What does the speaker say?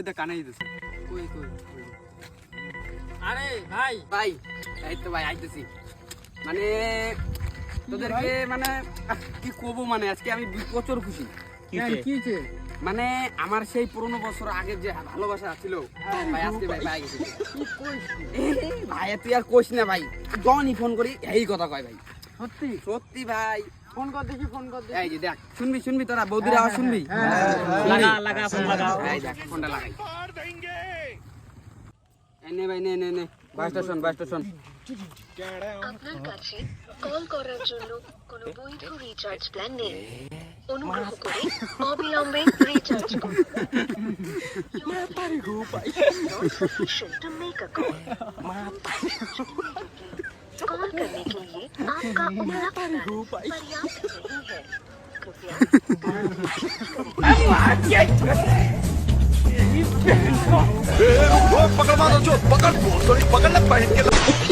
ওই দেখ কানে দিতেছে। কই কই আরে ভাই ভাই এই তো ভাই আইতেছি মানে তোদেরকে মানে কি কব মানে আজকে আমি প্রচুর খুশি কি হইছে মানে আমার সেই পুরনো বছর আগের যে ভালোবাসা ছিল ভাই আজকে ভাই ভাই ভাই তুই আর কইস না ভাই যখনই ফোন করি এই কথা কয় ভাই সত্যি সত্যি ভাই ফোন কর দেখি ফোন কর দেখি এই যে দেখ শুনবি তোরা বৌদির আওয়াজ শুনবি লাগা ফোন লাগা এই দেখ ফোনটা লাগাই এই নে ভাই নে বাইশটা শোন আপনার কাছে কল করার জন্য কোনো বৈধ রিচার্জ প্ল্যান নেই অনুগ্রহ করে অবিলম্বে রিচার্জ করুন sufficient to make a call call करने के लिए आपका उपलब्ध पर्याप्त नहीं है कृपया पकड़ मारो जो पकड़ पकड़ना पहन के